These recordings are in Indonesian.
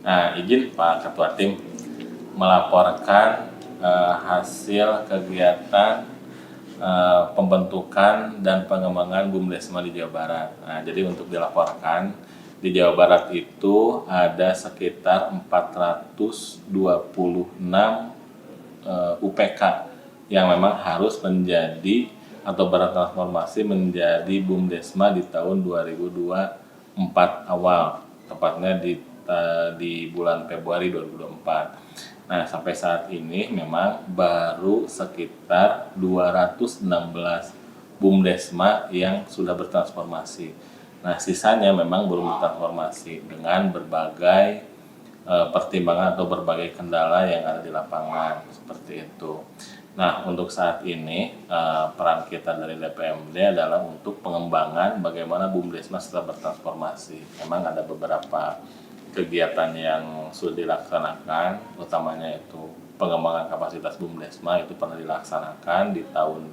Nah, izin Pak Ketua Tim melaporkan hasil kegiatan pembentukan dan pengembangan BUMDesma di Jawa Barat. Nah, jadi untuk dilaporkan di Jawa Barat itu ada sekitar 426 UPK yang memang harus menjadi atau bertransformasi menjadi BUMDesma di tahun 2024 awal, tepatnya di bulan Februari 2024. Nah, sampai saat ini memang baru sekitar 216 BUMDesma yang sudah bertransformasi. Nah, sisanya memang belum bertransformasi dengan berbagai pertimbangan atau berbagai kendala yang ada di lapangan seperti itu. Nah, untuk saat ini peran kita dari DPMD adalah untuk pengembangan bagaimana BUMDesma setelah bertransformasi. Memang ada beberapa kegiatan yang sudah dilaksanakan, utamanya itu pengembangan kapasitas BUMDesma itu pernah dilaksanakan di tahun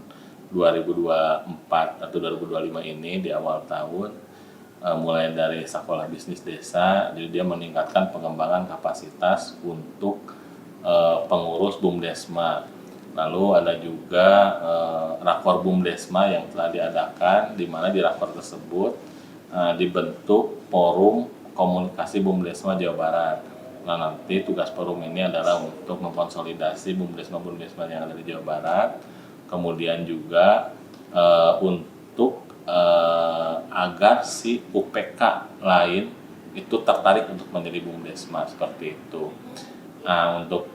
2024 atau 2025 ini di awal tahun. Mulai dari sekolah bisnis desa, jadi dia meningkatkan pengembangan kapasitas untuk pengurus BUMDesma. Lalu ada juga rakor BUMDesma yang telah diadakan, di mana di rakor tersebut dibentuk forum komunikasi BUMDesma Jawa Barat. Nah, nanti tugas forum ini adalah untuk mengkonsolidasi BUMDesma yang ada di Jawa Barat, kemudian juga untuk agar si UPK lain itu tertarik untuk menjadi BUMDesma seperti itu. Nah, untuk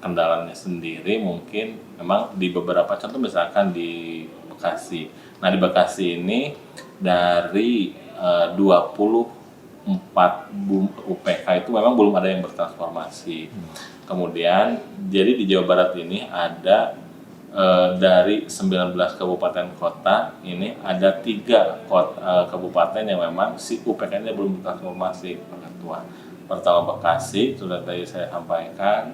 kendalanya sendiri mungkin memang di beberapa contoh, misalkan di Bekasi. Nah, di Bekasi ini dari 24 UPK itu memang belum ada yang bertransformasi. Kemudian jadi di Jawa Barat ini ada dari 19 kabupaten kota ini ada 3 kabupaten yang memang si UPK-nya belum bertransformasi, Pak Ketua. Pertama Bekasi, sudah tadi saya sampaikan.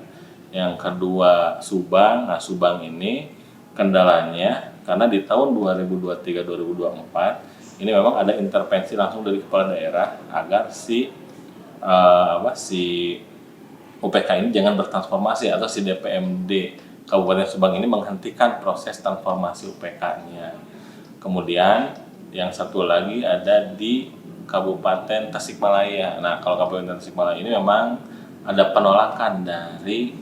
Yang kedua Subang. Nah, Subang ini kendalanya karena di tahun 2023-2024 ini memang ada intervensi langsung dari kepala daerah agar si UPK ini jangan bertransformasi, atau si DPMD Kabupaten Subang ini menghentikan proses transformasi UPK-nya. Kemudian yang satu lagi ada di Kabupaten Tasikmalaya. Nah, kalau Kabupaten Tasikmalaya ini memang ada penolakan dari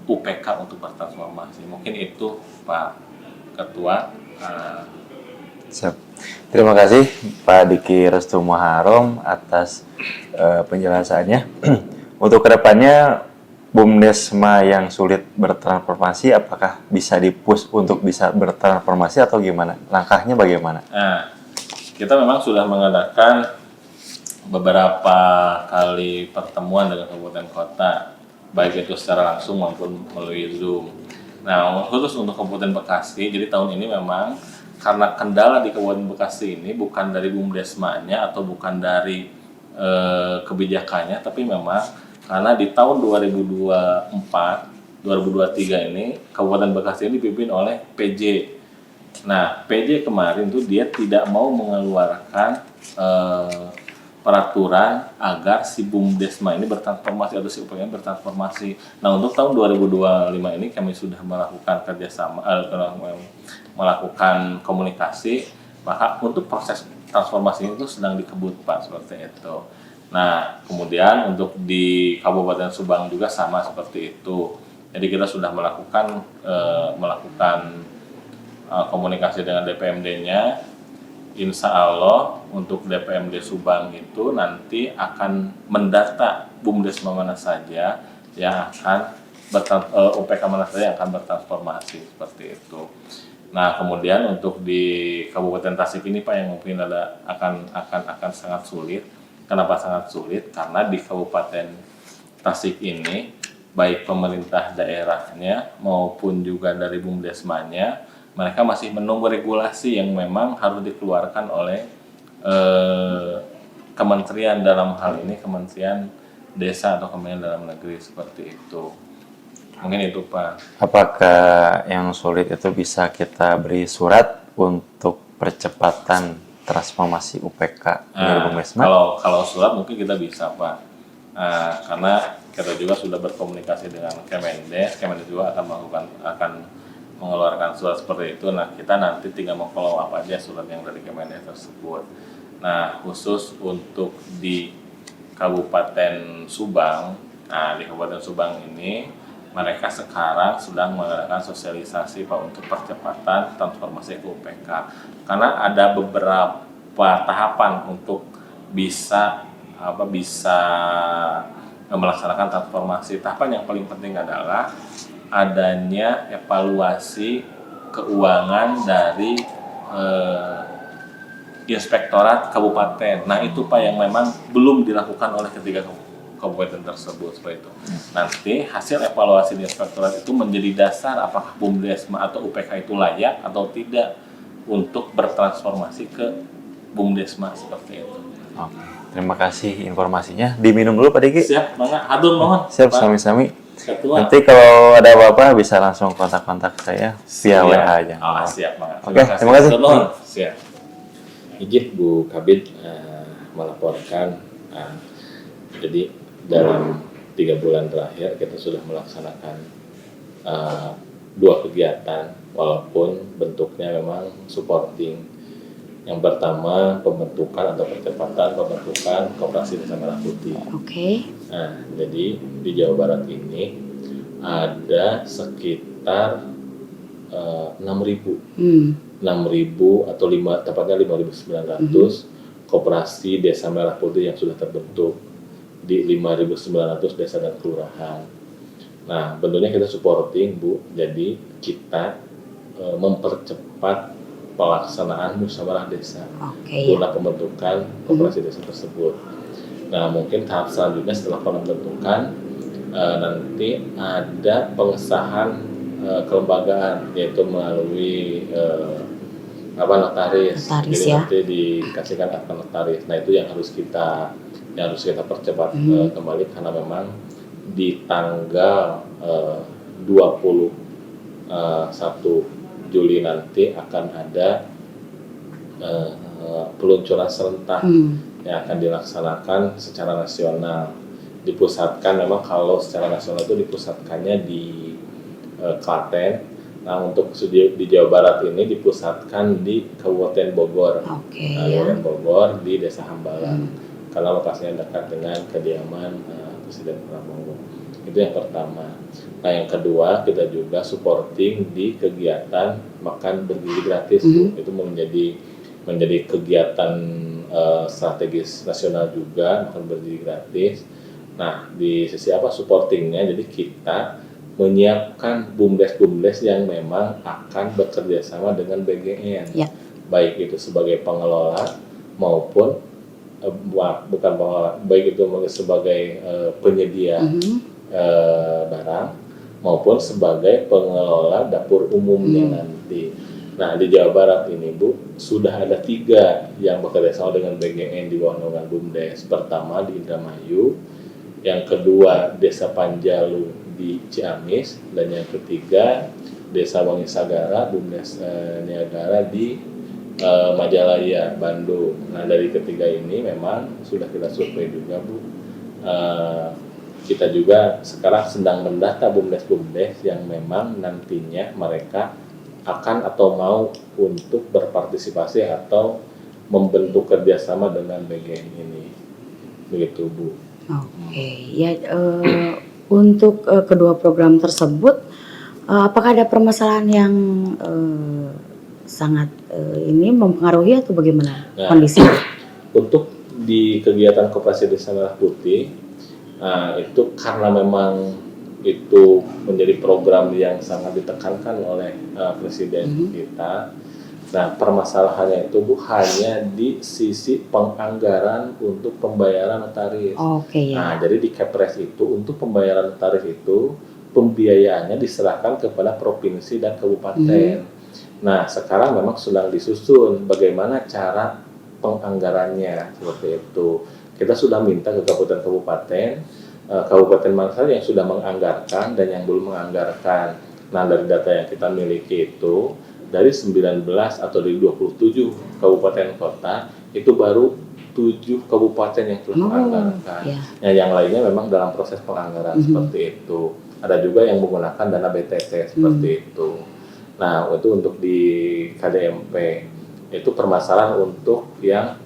UPK untuk bertransformasi. Mungkin itu Pak Ketua. Siap. Terima kasih Pak Diki Restu Muharom atas penjelasannya. Untuk kedepannya BUMDesma yang sulit bertransformasi, apakah bisa di-push untuk bisa bertransformasi atau gimana? Langkahnya bagaimana? Nah, kita memang sudah mengadakan beberapa kali pertemuan dengan kabupaten kota, baik itu secara langsung maupun melalui Zoom. Nah, khusus untuk Kabupaten Bekasi, jadi tahun ini memang karena kendala di Kabupaten Bekasi ini bukan dari BUMDesma-nya atau bukan dari kebijakannya, tapi memang karena di tahun 2023 ini Kabupaten Bekasi ini dipimpin oleh PJ. Nah, PJ kemarin tuh dia tidak mau mengeluarkan peraturan agar si BUMDesma ini bertransformasi atau si UPK bertransformasi. Nah, untuk tahun 2025 ini kami sudah melakukan kerjasama, melakukan komunikasi, maka untuk proses transformasi itu sedang dikebut, Pak, seperti itu. Nah, kemudian untuk di Kabupaten Subang juga sama seperti itu. Jadi kita sudah melakukan komunikasi dengan DPMD-nya. Insya Allah untuk DPMD Subang itu nanti akan mendata BUMDesma mana saja yang akan UPK mana saja yang akan bertransformasi seperti itu. Nah, kemudian untuk di Kabupaten Tasik ini, Pak, yang mungkin akan sangat sulit. Kenapa sangat sulit? Karena di Kabupaten Tasik ini baik pemerintah daerahnya maupun juga dari BUMDesma-nya, mereka masih menunggu regulasi yang memang harus dikeluarkan oleh kementerian, dalam hal ini Kementerian Desa atau Kementerian Dalam Negeri seperti itu. Mungkin itu, Pak. Apakah yang sulit itu bisa kita beri surat untuk percepatan transformasi UPK menjadi BUMDesma? Kalau surat mungkin kita bisa Pak, karena kita juga sudah berkomunikasi dengan Kemendes juga akan mengeluarkan surat seperti itu. Nah kita nanti tinggal follow up aja surat yang dari Kemendes tersebut. Nah khusus untuk di Kabupaten Subang, di Kabupaten Subang ini mereka sekarang sedang mengadakan sosialisasi Pak untuk percepatan transformasi ke UPK, karena ada beberapa tahapan untuk bisa melaksanakan transformasi. Tahapan yang paling penting adalah adanya evaluasi keuangan dari Inspektorat Kabupaten. Nah itu Pak yang memang belum dilakukan oleh ketiga kabupaten tersebut seperti itu. Nanti hasil evaluasi di Inspektorat itu menjadi dasar apakah BUMDesma atau UPK itu layak atau tidak untuk bertransformasi ke BUMDesma seperti itu. Oke, terima kasih informasinya. Diminum dulu Pak Diki. Siap, Bang. Hadun mohon. Siap, sami-sami. Ketua. Nanti kalau ada apa-apa bisa langsung kontak-kontak saya via WA aja. Siap, Bang. Oke, terima kasih. Siap. Izin Bu Kabid melaporkan, jadi dalam 3 bulan terakhir kita sudah melaksanakan 2 kegiatan walaupun bentuknya memang supporting. Yang pertama pembentukan atau percepatan pembentukan Koperasi Desa Merah Putih. Oke. Nah, jadi di Jawa Barat ini ada sekitar 6.000 atau tepatnya 5.900 koperasi Desa Merah Putih yang sudah terbentuk di 5.900 desa dan kelurahan. Nah, bentuknya kita supporting Bu, jadi kita mempercepat pelaksanaan musyawarah desa guna pembentukan koperasi desa tersebut. Nah, mungkin tahap selanjutnya setelah pembentukan nanti ada pengesahan kelembagaan, yaitu melalui notaris. Jadi ya. nanti dikasihkan akta notaris. Nah itu yang harus kita percepat kembali, karena memang di tanggal 21 Juli nanti akan ada peluncuran serentak yang akan dilaksanakan secara nasional. Dipusatkan, memang kalau secara nasional itu dipusatkannya di Klaten. Nah untuk di Jawa Barat ini dipusatkan di Kabupaten Bogor. Kabupaten Bogor di Desa Hambalang, karena lokasinya dekat dengan kediaman Presiden Prabowo. Itu yang pertama. Nah yang kedua, kita juga supporting di kegiatan makan bergizi gratis. Itu menjadi kegiatan strategis nasional juga, makan bergizi gratis. Nah di sisi supportingnya, jadi kita menyiapkan BUMDes yang memang akan bekerja sama dengan BGN, baik itu sebagai pengelola maupun bukan pengelola, baik itu sebagai penyedia barang maupun sebagai pengelola dapur umumnya nanti. Nah di Jawa Barat ini Bu, sudah ada 3 yang bekerja sama dengan BGN di bawah naungan BUMDes. Pertama di Indramayu, yang kedua Desa Panjalu di Ciamis, dan yang ketiga Desa Wangisagara, BUMDes Niagara di Majalaya, Bandung. Nah dari ketiga ini memang sudah kita survei juga Bu. Kita juga sekarang sedang mendata BUMDes yang memang nantinya mereka akan atau mau untuk berpartisipasi atau membentuk kerjasama dengan BGN ini. Begitu Bu. Oke, ya untuk kedua program tersebut, apakah ada permasalahan yang sangat ini mempengaruhi atau bagaimana kondisinya? Untuk di kegiatan Koperasi Desa Merah Putih, itu karena memang itu menjadi program yang sangat ditekankan oleh Presiden kita. Nah, permasalahannya itu Bu hanya di sisi penganggaran untuk pembayaran notaris. Nah, jadi di Kepres itu untuk pembayaran notaris itu pembiayaannya diserahkan kepada provinsi dan kabupaten. Nah, sekarang memang sedang disusun bagaimana cara penganggarannya seperti itu. Kita sudah minta ke kabupaten mana saja yang sudah menganggarkan dan yang belum menganggarkan. Nah, dari data yang kita miliki itu dari 19 atau dari 27 kabupaten kota itu baru 7 kabupaten yang telah menganggarkan. iya. Ya, yang lainnya memang dalam proses penganggaran seperti itu. Ada juga yang menggunakan dana BTT seperti itu. Nah, itu untuk di KDMP itu permasalahan untuk yang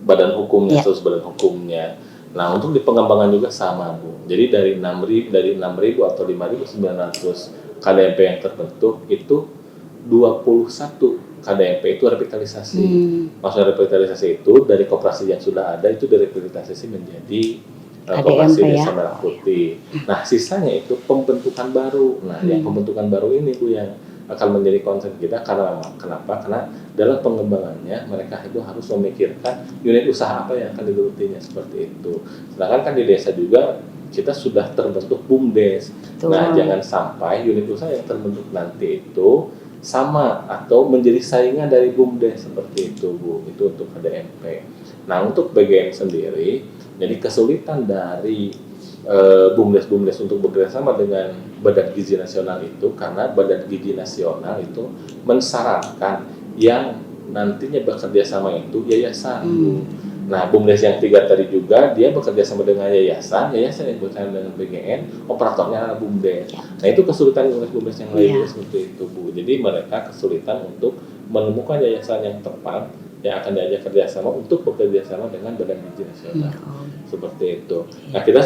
badan hukumnya, status badan hukumnya. Nah, untuk di pengembangan juga sama, Bu. Jadi dari 6.000 atau 5.900 KDMP yang terbentuk itu 21 KDMP itu revitalisasi. Maksudnya revitalisasi itu dari koperasi yang sudah ada itu direvitalisasi menjadi koperasi KDMP Desa Merah Putih. Nah, sisanya itu pembentukan baru. Nah, yang pembentukan baru ini Bu yang akan menjadi concern kita karena kenapa? Karena dalam pengembangannya mereka itu harus memikirkan unit usaha apa yang akan digelutinya seperti itu. Sedangkan kan di desa juga kita sudah terbentuk BUMDes. Nah, jangan sampai unit usaha yang terbentuk nanti itu sama atau menjadi saingan dari BUMDes seperti itu, Bu. Itu untuk KDMP. Nah, untuk BGN sendiri, jadi kesulitan dari BUMDes untuk bekerjasama dengan Badan Gizi Nasional itu karena Badan Gizi Nasional itu mensyaratkan yang nantinya bekerja sama itu yayasan. Nah, BUMDes yang 3 tadi juga dia bekerja sama dengan yayasan yang bekerja dengan BGN, operatornya adalah BUMDes. Nah, itu kesulitan oleh BUMDes yang lainnya seperti itu, Bu. Jadi mereka kesulitan untuk menemukan yayasan yang tepat yang akan diajak kerjasama untuk bekerja sama dengan Badan Gizi Nasional. Seperti itu. Nah, kita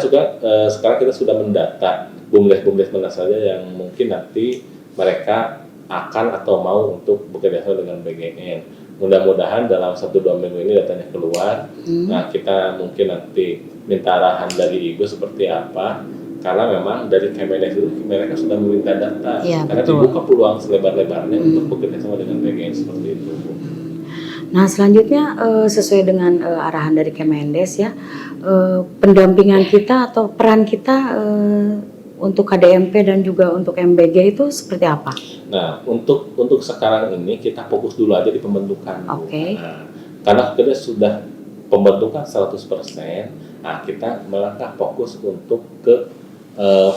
sekarang kita sudah mendata BUMDes mana saja yang mungkin nanti mereka akan atau mau untuk bekerja sama dengan BGN. Mudah-mudahan dalam 1-2 minggu ini datanya keluar. Nah, kita mungkin nanti minta arahan dari Ibu seperti apa. Karena memang dari Kemendes itu mereka sudah meminta data. Karena dibuka peluang selebar-lebarnya untuk bekerja sama dengan BGN seperti itu, Bu. Nah, selanjutnya sesuai dengan arahan dari Kemendes ya, pendampingan kita atau peran kita untuk KDMP dan juga untuk MBG itu seperti apa? Nah, untuk sekarang ini kita fokus dulu aja di pembentukan. Oke. Nah, karena kita sudah pembentukan 100%, nah kita melangkah fokus untuk ke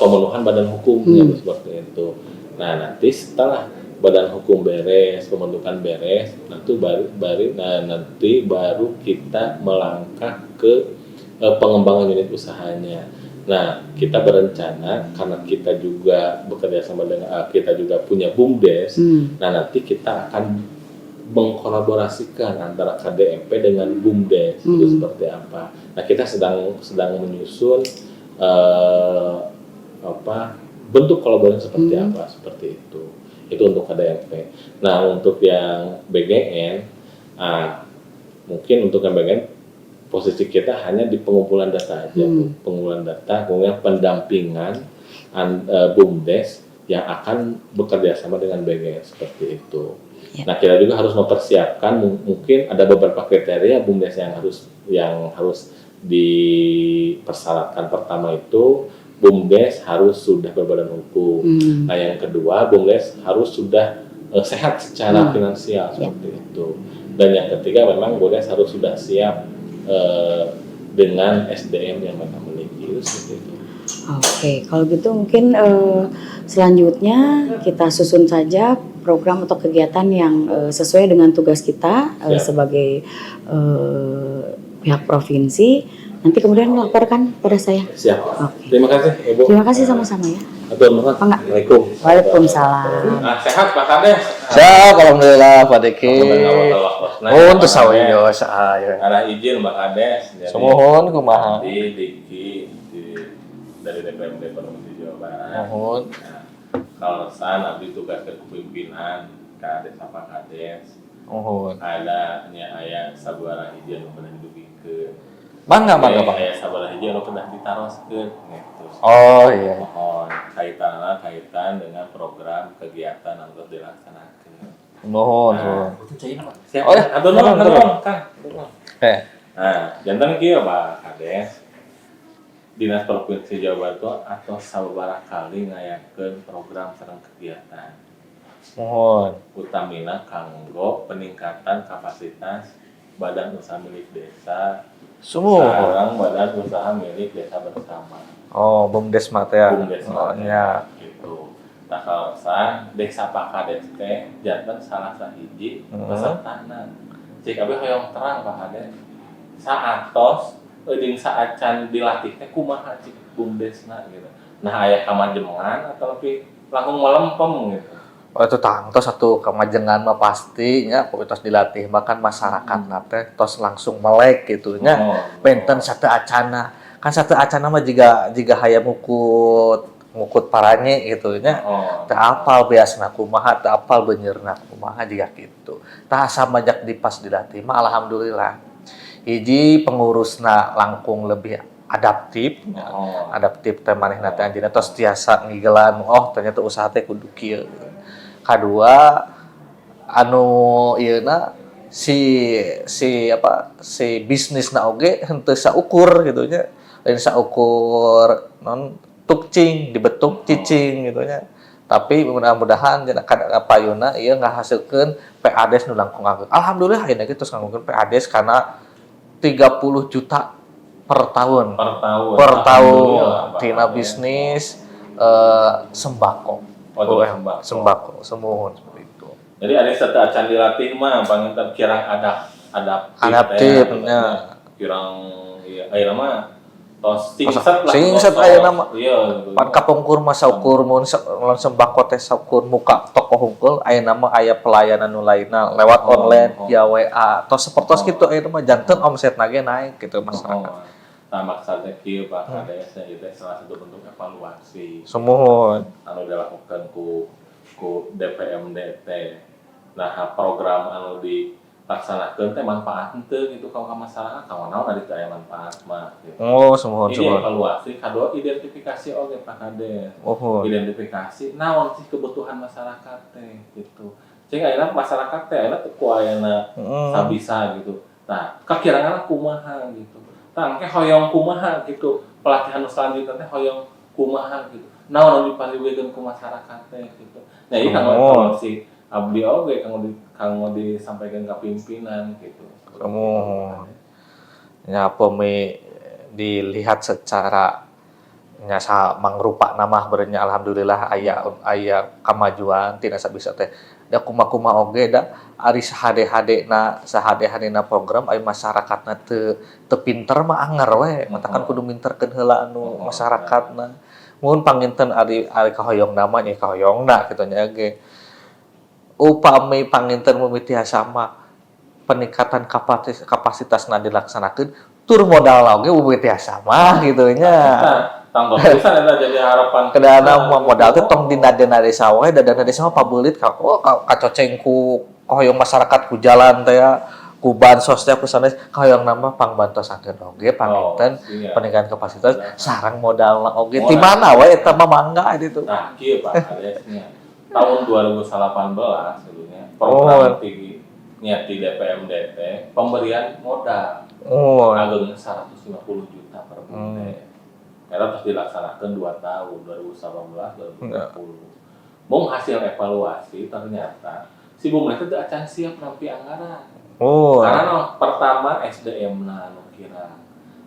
pemenuhan badan hukumnya seperti itu. Nah, nanti setelah badan hukum beres, pembentukan beres, nanti baru kita melangkah ke pengembangan unit usahanya. Nah, kita berencana karena kita juga bekerja sama dengan kita juga punya BUMDes. Nah, nanti kita akan mengkolaborasikan antara KDMP dengan BUMDes itu seperti apa. Nah, kita sedang menyusun bentuk kolaborasi seperti apa seperti itu. Itu untuk KDMP. Nah, untuk yang BGN, mungkin untuk yang BGN posisi kita hanya di pengumpulan data aja, pengumpulan data, kemudian pendampingan BUMDes yang akan bekerja sama dengan BGN seperti itu. Nah, kita juga harus mempersiapkan mungkin ada beberapa kriteria BUMDes yang harus dipersyaratkan. Pertama itu BUMDes harus sudah berbadan hukum. Nah, yang kedua BUMDes harus sudah sehat secara finansial seperti itu. Dan yang ketiga memang BUMDes harus sudah siap dengan SDM yang mereka miliki seperti itu. Oke, kalau gitu mungkin selanjutnya kita susun saja program atau kegiatan yang sesuai dengan tugas kita sebagai pihak provinsi. Nanti kemudian melaporkan pada saya. Siap. Oke. Terima kasih, Ibu. Terima kasih sama-sama ya. Assalamualaikum. Waalaikumsalam. Sehat Pak Kades? Siap, alhamdulillah Pak Diki. Untuk sawiyo saya. Arah izin Mbak Kades. Semohon kumaha. Diki dari DPRD Provinsi Jawa Barat. Mohon. Kalau abdi tugas kepemimpinan Kades apa Kades. Mohon. Ayah sabuara izin pernah didugikeun. Bangga Bang. Ayah sabuara izin pernah ditaroskeun gitu. Oh iya. Mohon kaitan dengan program kegiatan yang harus dilaksanakan. Mohon. Siap. Oh ya, Aduh, Kang. Nah, jantan kieu Pak Kades. Dinas Provinsi Jawa Barat atau sababaraha kali ngayakeun program sareng kegiatan. mohon. Utamina kanggo peningkatan kapasitas badan usaha milik desa. Semua. Sareng badan usaha milik desa bersama. Oh, BUMDes mah teh ya. BUMDes Oh, ya. gitu. tak kawasan desa Pakades teh janten salah sahiji pesertana cik abi hoyong terang Pakades saatos jeung saacan dilatih teh kumaha cik bumdesna gitu nah aya kamajemengan atau lebih langsung melempem gitu. Oh itu tos satu kemajengan mah pastinya tos dilatih makan masyarakat nate tos langsung melek gitu nya benten satu acana kan satu acana mah jika hayam ngukut paranye gitu nya teu apal beasna kumaha teu apal beunyeurna kumaha jiga kitu tah asa majak pas dilatih mah alhamdulillah hiji pengurusna langkung lebih adaptif teh manehna teh anjeunna tos tiasa ngigelan ternyata usaha teh kudu kieu kadua anu ieuna si bisnisna oge henteu saukur gitu nya lain saukur non tukcing dibetuk cicing gitu nya tapi mudah-mudahan cenah payuna ieu ngahasilkeun PADES nu langkung ageng alhamdulillah ayeuna ge tos nganggukeun PADES kana 30 juta per tahun tina bisnis sembako sembako semuhun seperti itu. Jadi ada satu acan dilatih mah panginten kirang adaptifnya kirang ieu ayeuna mah tos singset aya nama iya pan kapungkur mah saukur mun sembako teh saukur muka toko hungkul ayeuna mah aya pelayanan nu lainna lewat online via WA tos sapertos kitu ayeuna mah janten omsetna ge naik gitu masyarakat. Nah maksudnya kieu Pak Kades itu salah satu bentuk evaluasi semuhun anu dilakukan ku DPMD teh. Nah program anu dilaksanakeun teh manfaat henteu gitu ka masyarakat ka naon ari teh aya manfaat mah gitu. Semuhun Ini evaluasi kadua identifikasi oge Pak Kades. Identifikasi naon sih kebutuhan masyarakat teh gitu. Cing ayeuna masyarakat teh ayeuna teu ku ayeuna sabisa gitu. Nah kakirangan kumaha gitu. Tah engke hoyong kumaha gitu pelatihan selanjutnya teh hoyong kumaha gitu naon dipariweukeun ku masyarakat teh gitu nah ieu kanggo si abdi oge kanggo disampaikan ka pimpinan gitu nya pemi dilihat secara nya mangrupa nama berenya alhamdulillah aya kamajuan tina sabisa teh da kumaha oge da ari sahade-hadena program aya masyarakatna teu pinter mah anger we matakan kudu minterkeun heula anu masyarakatna mun panginten ari kahoyong nama nya kahoyongna kitu nya ge upami panginten mimiti sama peningkatan kapasitasna dilaksanakeun tur modal oge mimiti sama gitu nya tanggung pisan eta jadi harapan kedana modal teh tong dina desa we dana desa mah pabeulit kacoceng ku hoyong masyarakat ku jalan teh ku bansos teh ku sanes hoyong nama pangbantosakeun oge panginten peningkatan kapasitas sareng modalna oge ti mana we eta mah mangga ditu nah kieu Pak Kadesnya tahun 2018 sebenarnya program nya di DPMD teh pemberian modal ageng 150 juta per bulan karena terus dilaksanakan 2 tahun 2019-2020. Mung hasil evaluasi ternyata si Bumdes itu acan siap nampi anggaran. Karena pertama SDM-na anu kira.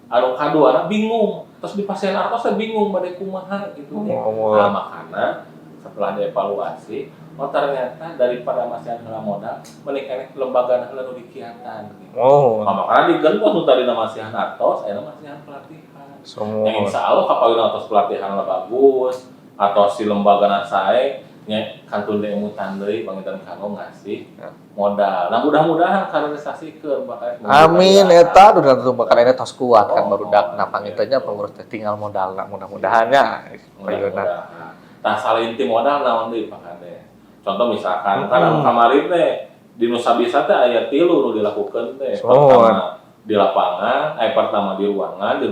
Anu kaduana bingung, terus di pasien artos bingung bade kumaha gitu. Nah, makanya setelah dievaluasi, ternyata daripada masih ada modal, mending lembaga nu dikiatan gitu. Makanya digentos nu tadi masihan artos, aya masihan pelatihan. Yang insya Allah kapal atas pelatihan bagus atau si lembaga sae nya kantul demu tandai pangitan kanggo ngasih modal. Nah mudah-mudahan karealisasikeun bakal amin eta udah bakal ini tos kuat kan barudakna pangitannya pengurus tinggal modalna mudah-mudahan nya payuna. Tah salinti modal naon deui Pak Kades. Contoh misalkan karena kemarin teh di Nusa Bisa teh aya 3 nu dilakukeun teh. Pertama di lapangan, pertama di ruangan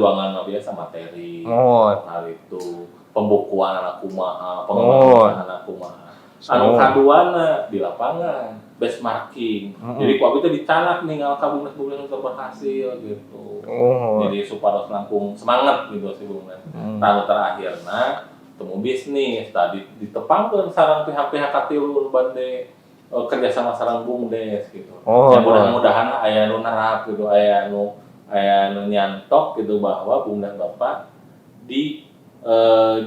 biasa materi, hal itu pembukuan anak kumaha, pengembangan anak kumaha. Anu kaduana di lapangan, benchmarking. Jadi ku itu dicanak ninggal ka Bumdes yang berhasil gitu. Jadi supaya langkung semangat gitu si Bumdes. Tahun terakhirna temu bisnis, tadi ditepangkeun sareng pihak-pihak katilu bande kerjasama sareng Bumdes gitu. Ya mudah-mudahan aya nu narap gitu, aya nu nyantok gitu bahwa Bumdes Bapak di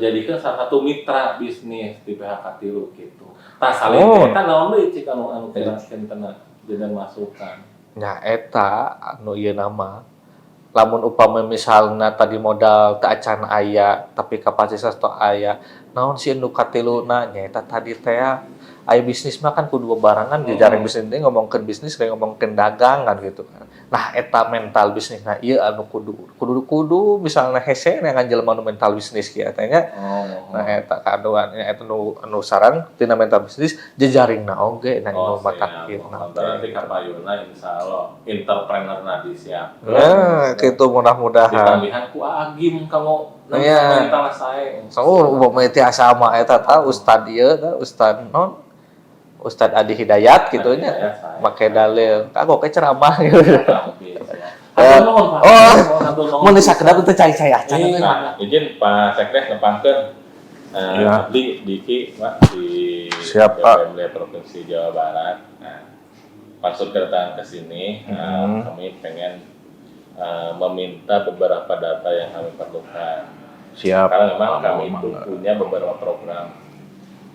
jadikan salah satu mitra bisnis di PHK tilu gitu. Tah salin eta naon deui cik anu kena jadi masukan. Nya eta anu ieu nama lamun upama misalna tadi modal teu acan aya tapi kapasitas teu aya naon sih nu katiluna nya eta tadi teh aya bisnis mah kan kudu bebarengan jejaring bisnis teh ngomongkeun bisnis kayak ngomongkeun dagangan gitu kan. Nah eta mental bisnisna ieu anu kudu misalna hese ngan jelema nu mental bisnis kieu teh nya. Nah eta kadoan eta anu sareng tina mental bisnis jejaringna oge na nu matakkeun. Nanti kapayuna insyaallah entrepreneurna disiapkeun. Nah, kitu mudah-mudahan. Ditambihan ku agim kamu mental sae. Upama teh asama eta tah ustad ieu tah ustad non Ustad Adi Hidayat gitu nya make dalil kagok ke ceramah gitu. Mun sakedap teh cai-cai acan teh. Izin Pak Sekdes nepangkeun Abdi Diki Pak di Siap, Pak. BPMD Provinsi Jawa Barat. Nah, maksud kedatangan ke sini kami pengen meminta beberapa data yang kami perlukan. Siap. Karena memang kami itu punya beberapa program.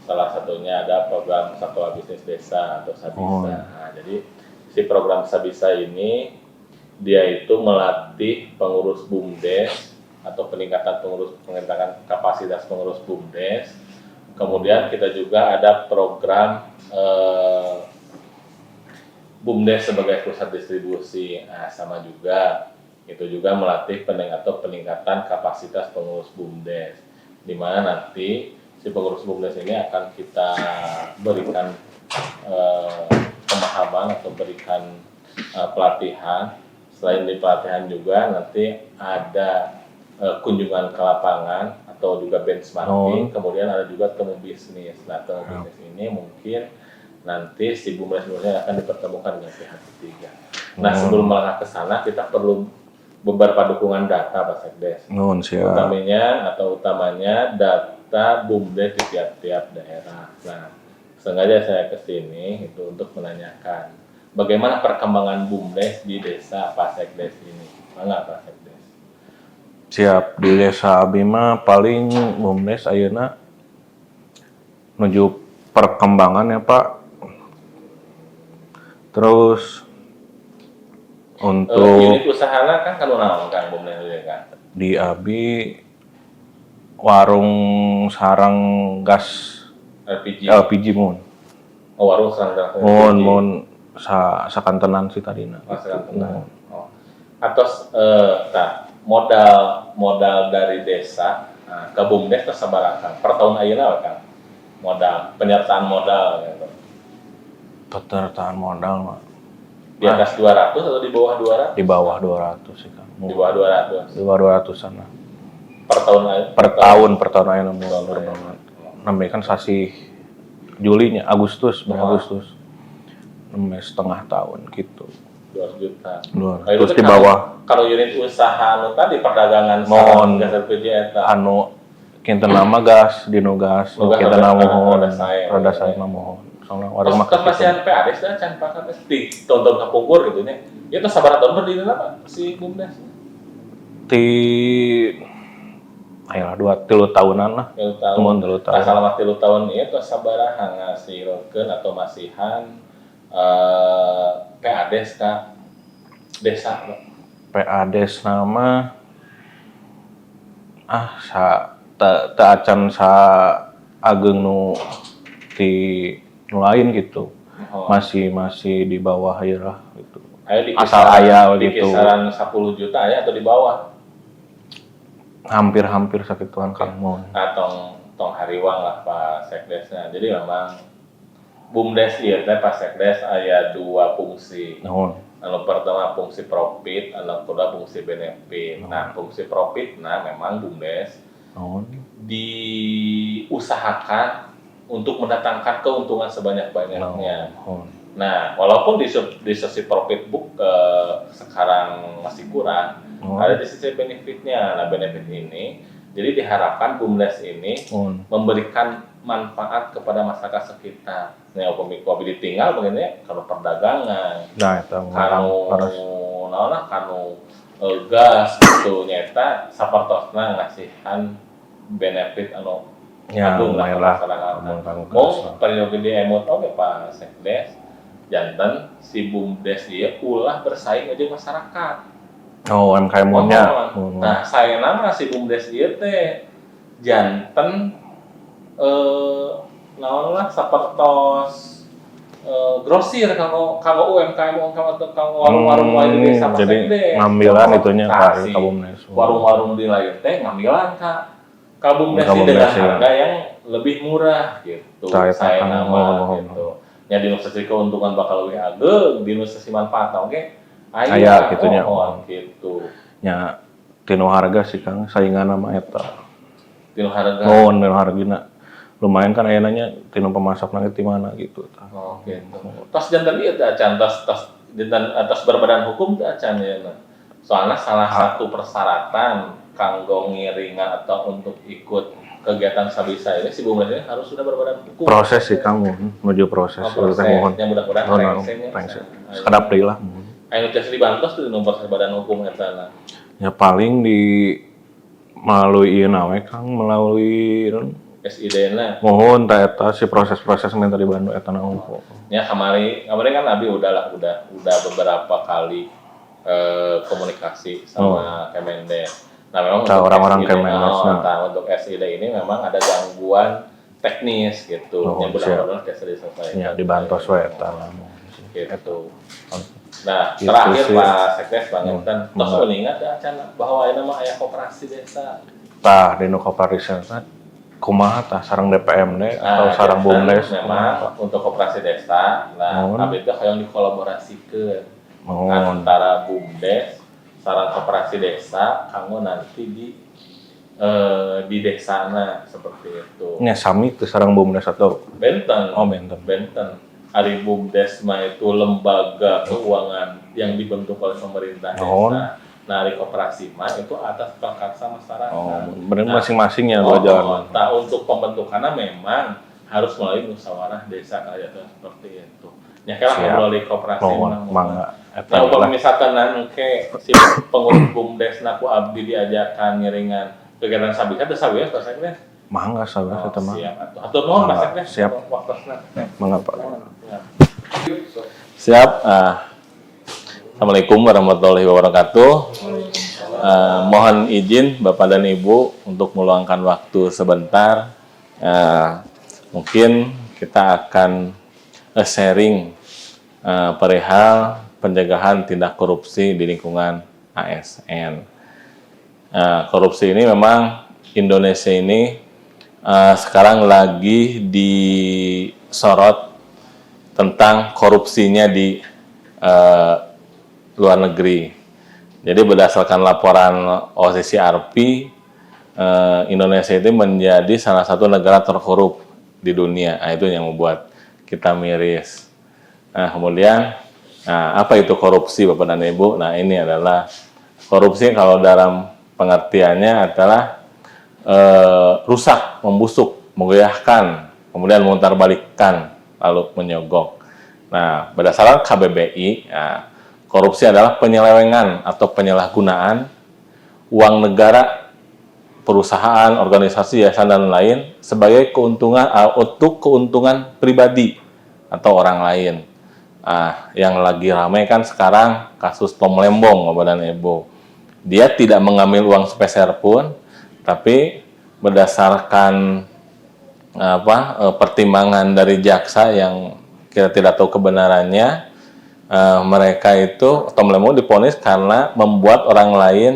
Salah satunya ada program Satwa Bisnis Desa atau Sabisa. Nah, jadi si program Sabisa ini dia itu melatih pengurus BUMDes atau peningkatan kapasitas pengurus BUMDes. Kemudian kita juga ada program BUMDes sebagai pusat distribusi. Nah, sama juga itu juga melatih peningkatan kapasitas pengurus BUMDes, di mana nanti si pengurus BUMDes ini akan kita berikan pemahaman atau berikan pelatihan. Selain di pelatihan juga nanti ada kunjungan ke lapangan atau juga benchmarking. Kemudian ada juga temu bisnis. Nah, temu bisnis ini mungkin nanti si BUMDes akan dipertemukan dengan pihak ketiga. Nah, sebelum melangkah ke sana kita perlu beberapa dukungan data Pak Sekdes. Utamanya data BUMDes di tiap-tiap daerah. Nah, sengaja saya ke sini itu untuk menanyakan bagaimana perkembangan BUMDes di desa Pak Sekdes ini. Mana Pak Sekdes? Siap, di desa abi mah paling BUMDes ayeuna menuju perkembangan ya Pak. Terus untuk unit usahana kan naon Kang BUMDes kan? Di abi warung sarang gas LPG mun. Oh, warung sarang gas LPG. Mun sakantenan si tadina. Atos modal dari desa ke BUMDes teh sabaraha per tahun ayeuna Kang? Modal penyertaan modal gitu. Penyertaan modal mah Di atas 200 atau di bawah 200? di bawah 200 sih Kang. Di bawah 200. Di bawah 200-an lah. Per tahun ayeuna mah banget. Namanya kan sasi Julinya Agustus. Nembe setengah tahun gitu. 200 juta. 200 di bawah. Kalau unit usaha anu tadi perdagangan Mohon gas LPG eta anu kinten nama gas dino gas kinten nama mohon rada saya mah mohon soalnya warung mah pasien PADes dah can pakai di tonton kapungkur gitu nya. Itu sabaraha tahun berdiri apa si BUMDes? Ti ayolah 2-3 tahunan lah. 3 tahun. Nah, selama 3 tahun itu sabaraha ngasilkeun atau masihan PADes ka desa PADes nama teu acan sa ageng nu ti nu lain gitu. Masih di bawah aja lah gitu. Asal aya gitu. Kisaran 10 juta ya atau di bawah? Hampir sakituan Kang Mon. Nah, tong hariwang lah Pak Sekdesnya. Jadi memang BUMDes ieu teh Pak Sekdes aya 2 fungsi. Anu pertama fungsi profit, anu kedua fungsi benefit. Nah, fungsi profit memang BUMDes diusahakan untuk mendatangkan keuntungan sebanyak-banyaknya. Nah, walaupun di sisi profit book sekarang masih kurang, ada di sisi benefitnya. Nah, benefit ini jadi diharapkan BUMDes ini memberikan manfaat kepada masyarakat sekitar. Nah, upami ditinggal begini kalau perdagangan, kanu gas gitu nyata sapertosna ngasihan benefit anu Ya, agung lah lumayan ka lah. masyarakat. Ngomong Mau periode di emot oge Pak Sekdes janten si BUMDes ieu ulah bersaing jeung masyarakat. Oh, UMKM-nya. Nah, sayana mah si BUMDes ieu teh janten naon lah sapertos grosir kanggo UMKM atau kanggo warung-warung lain di desa Pak Jadi Sekdes. ngambilan itunya Kasih Kak BUMDes. warung-warung di lain teh ngambilan Kak BUMDes Ka dengan BUMDes, ya. harga yang lebih murah gitu. Saya Saya paham. nama gitu. Ya di sisi keuntungan bakal lebih ageng, di sisi manfaat oke. Aya gitunya. Gitu. Ya, tinu harga sih Kang, saingan sama eta. Tinu harga. Nuhun tinu hargina. Lumayan kan ayeuna tinu pemasak nanti di mana gitu. Oh, gitu. Tas jantan ieu teh acan tas jantan atas berbadan hukum teh acan yeuna. Soalnya salah satu persyaratan kanggo ngiringan atau untuk ikut kegiatan sabisa ini si BUMDes ini harus sudah berbadan hukum. Proses sih Kang, menuju proses. Proses. Mohon. Yang mudah-mudahan rengsengnya. Sekadap deui lah. Anu tes dibantos tuh nomor badan hukum eta lah. Ya paling di melalui ieu nawe Kang, melalui SID-na. mohon ta eta si proses-proses minta di Bandung eta naungku. Ya kemarin kan Abi udah beberapa kali komunikasi sama Kemendes. Nah memang Ka untuk orang-orang SID, Kemendes, untuk SID ini memang ada gangguan teknis gitu. Oh, yang mudah-mudahan bisa diselesaikan. Ya dibantos we eta lah. Gitu. Nah, Gitu terakhir sih. Pak Sekdes Bang Intan, tos Mangga. ingat ya acan bahwa ini mah aya koperasi desa. Tah di nu koperasi teh kumaha tah sareng DPMD atau sareng BUMDes memang untuk koperasi desa, nah Mohon. abdi teh hoyong dikolaborasikeun mohon antara BUMDes sareng koperasi desa kanggo nanti di desana seperti itu. nya sami teu sareng BUMDes atau Benten. oh benten. Benten. Ari BUMDes mah itu lembaga keuangan yang dibentuk oleh pemerintah Mohon. desa. Nah, ari koperasi mah itu atas prakarsa masyarakat. Oh, bener Nah, masing-masingnya dua jalan. Nah, untuk pembentukannya memang harus melalui musyawarah desa kaya seperti itu. Ya kalau Siap. melalui koperasi Mohon mah. mangga eta Nah, lah. misalkan nanti si pengurus BUMDes naku abdi diajakan ngiringan kegiatan sabika teh sawieu Pak Sekdes. Mangga sabar eta mah. Siap atuh. Atur nuhun Pak Sekdes. Siap. Waktosna. Mangga Pak. Siap. Assalamualaikum warahmatullahi wabarakatuh. Mohon izin Bapak dan Ibu untuk meluangkan waktu sebentar. Mungkin kita akan sharing perihal pencegahan tindak korupsi di lingkungan ASN. Korupsi ini memang Indonesia ini sekarang lagi disorot tentang korupsinya di luar negeri. Jadi berdasarkan laporan OCCRP, Indonesia itu menjadi salah satu negara terkorup di dunia. Nah, itu yang membuat kita miris. Nah, kemudian, apa itu korupsi Bapak dan Ibu? Nah, ini adalah korupsi kalau dalam pengertiannya adalah rusak, membusuk, menggoyahkan, kemudian memutarbalikkan, lalu menyogok. Nah, berdasarkan KBBI, korupsi adalah penyelewengan atau penyalahgunaan uang negara, perusahaan, organisasi, yayasan, dan lain sebagai keuntungan untuk keuntungan pribadi atau orang lain. Yang lagi ramai kan sekarang kasus Tom Lembong, Bapak dan Ibu. Dia tidak mengambil uang sepeser pun, tapi berdasarkan pertimbangan dari jaksa yang kita tidak tahu kebenarannya, mereka itu Tom Lembong divonis karena membuat orang lain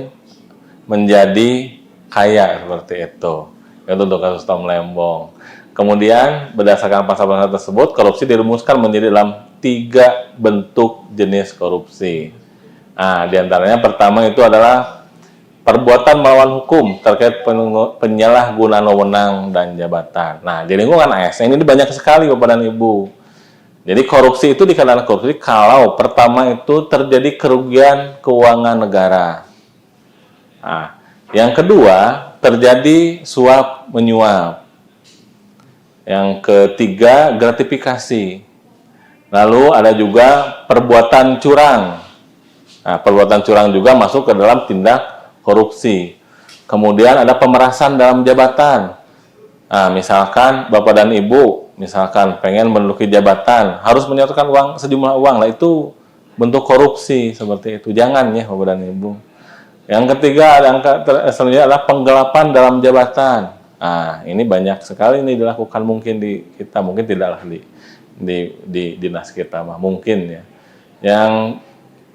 menjadi kaya seperti itu. Itu untuk kasus Tom Lembong. Kemudian berdasarkan pasal-pasal tersebut, korupsi dirumuskan menjadi dalam 3 bentuk jenis korupsi. Di antaranya pertama itu adalah perbuatan melawan hukum terkait penyalahgunaan wewenang dan jabatan. Nah, di lingkungan ASN ini banyak sekali Bapak dan Ibu. Jadi korupsi itu dikatakan korupsi kalau pertama itu terjadi kerugian keuangan negara. Yang kedua terjadi suap menyuap. Yang ketiga gratifikasi. Lalu ada juga perbuatan curang. Perbuatan curang juga masuk ke dalam tindak korupsi. Kemudian ada pemerasan dalam jabatan. Nah, misalkan Bapak dan Ibu, misalkan pengen menduduki jabatan, harus menyetorkan uang sejumlah uang. Lah itu bentuk korupsi seperti itu. Jangan ya Bapak dan Ibu. Yang ketiga selanjutnya adalah penggelapan dalam jabatan. Nah, ini banyak sekali ini dilakukan mungkin di kita, mungkin tidaklah di dinas kita mah mungkin ya. Yang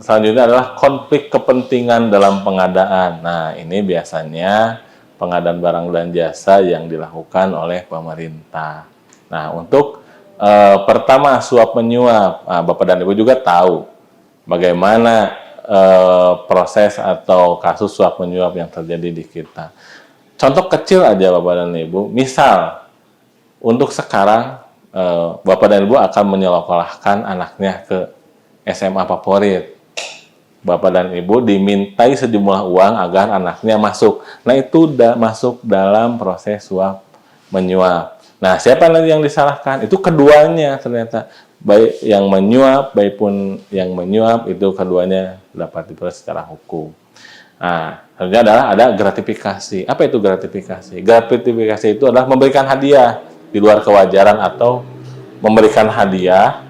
selanjutnya adalah konflik kepentingan dalam pengadaan. Nah, ini biasanya pengadaan barang dan jasa yang dilakukan oleh pemerintah. Nah, untuk pertama suap menyuap, Bapak dan Ibu juga tahu bagaimana proses atau kasus suap menyuap yang terjadi di kita. Contoh kecil aja Bapak dan Ibu, misal untuk sekarang Bapak dan Ibu akan menyekolahkan anaknya ke SMA favorit. Bapak dan Ibu dimintai sejumlah uang agar anaknya masuk. Nah, itu udah masuk dalam proses suap menyuap. Nah, siapa nanti yang disalahkan? Itu keduanya ternyata. Baik yang menyuap, baik pun yang menyuap, itu keduanya dapat diproses secara hukum. Nah, selanjutnya adalah ada gratifikasi. Apa itu gratifikasi? Gratifikasi itu adalah memberikan hadiah di luar kewajaran atau memberikan hadiah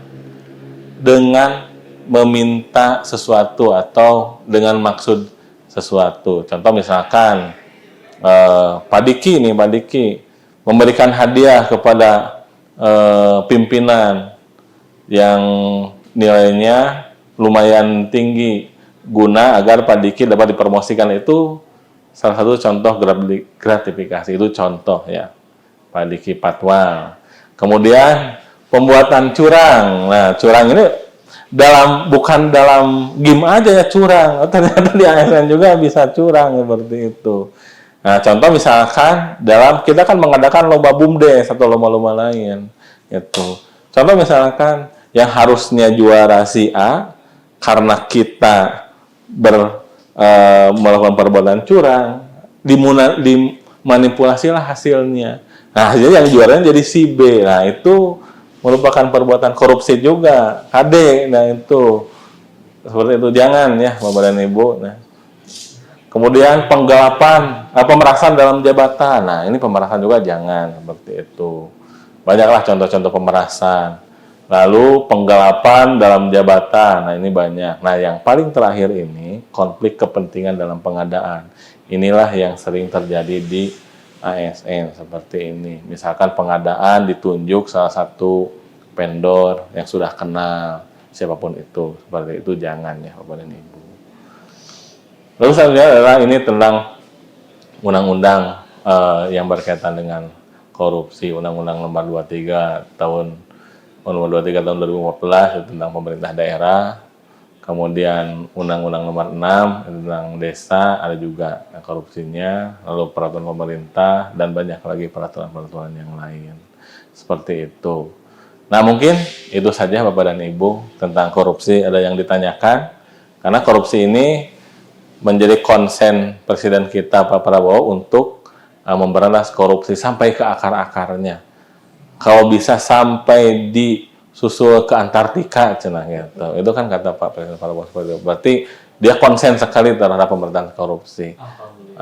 dengan meminta sesuatu atau dengan maksud sesuatu. Contoh misalkan Pak Diki memberikan hadiah kepada pimpinan yang nilainya lumayan tinggi guna agar Pak Diki dapat dipromosikan. Itu salah satu contoh gratifikasi, itu contoh ya Pak Diki Patwal. Kemudian pembuatan curang. Nah, curang ini bukan dalam game aja ya curang, ternyata di ASN juga bisa curang seperti itu. Nah, contoh misalkan kita kan mengadakan lomba BUMDes atau lomba-lomba lain itu. Contoh misalkan yang harusnya juara si A karena kita melakukan perbuatan curang, dimanipulasilah hasilnya. Nah, hasilnya yang juaranya jadi si B. Nah, itu merupakan perbuatan korupsi juga, KD. Nah, itu seperti itu, jangan ya Bapak dan Ibu. Nah, kemudian pemerasan dalam jabatan. Nah, ini pemerasan juga jangan seperti itu. Banyaklah contoh-contoh pemerasan. Lalu penggelapan dalam jabatan. Nah, ini banyak. Nah, yang paling terakhir ini konflik kepentingan dalam pengadaan. Inilah yang sering terjadi di ASN seperti ini. Misalkan pengadaan ditunjuk salah satu vendor yang sudah kenal, siapapun itu, seperti itu jangan ya Bapak dan Ibu. Lalu selanjutnya adalah ini tentang undang-undang yang berkaitan dengan korupsi, Undang-Undang Nomor 23 tahun 2014 tentang pemerintah daerah. Kemudian Undang-Undang Nomor 6 tentang desa, ada juga korupsinya, lalu peraturan pemerintah, dan banyak lagi peraturan-peraturan yang lain. Seperti itu. Nah, mungkin itu saja Bapak dan Ibu tentang korupsi. Ada yang ditanyakan? Karena korupsi ini menjadi konsen Presiden kita Pak Prabowo untuk memberantas korupsi sampai ke akar-akarnya. Kalau bisa sampai disusul ke Antartika, cenah gitu. Itu kan kata Pak Presiden Prabowo seperti itu. Berarti dia konsen sekali terhadap pemberantasan korupsi.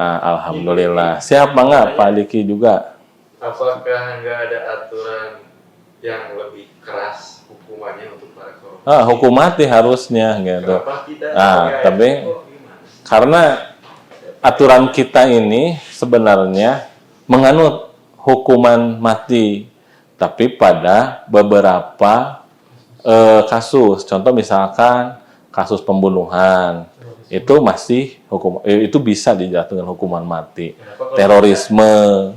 Alhamdulillah. Siap enggak Pak Diki juga? Apakah nggak ada aturan yang lebih keras hukumannya untuk para korupsi? Hukum mati harusnya gitu. Kenapa tidak? Tapi karena aturan kita ini sebenarnya menganut hukuman mati, tapi pada beberapa kasus. Contoh misalkan kasus pembunuhan itu masih itu bisa dijatuhkan hukuman mati. Terorisme,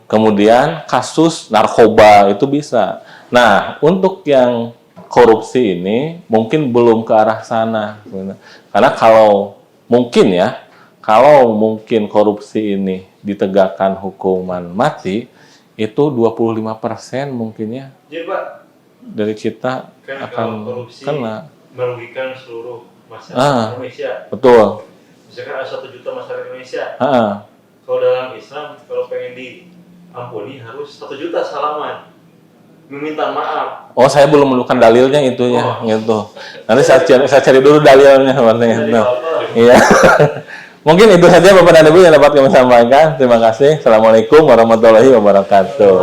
kemudian kasus narkoba itu bisa. Nah, untuk yang korupsi ini mungkin belum ke arah sana. Karena kalau mungkin korupsi ini ditegakkan hukuman mati, itu 25% mungkinnya Jadi Pak, dari kita kan akan kalau korupsi kena. merugikan seluruh masyarakat Indonesia. Betul. Misalkan ada 1 juta masyarakat Indonesia. Ah, Kalau dalam Islam, kalau pengen diampuni harus 1 juta salaman, meminta maaf. oh, saya belum menemukan dalilnya itu ya, gitu. Nanti saya cari dulu dalilnya seperti itu. Iya. Mungkin itu saja Bapak dan Ibu yang dapat kami sampaikan. Terima kasih. Assalamualaikum warahmatullahi wabarakatuh.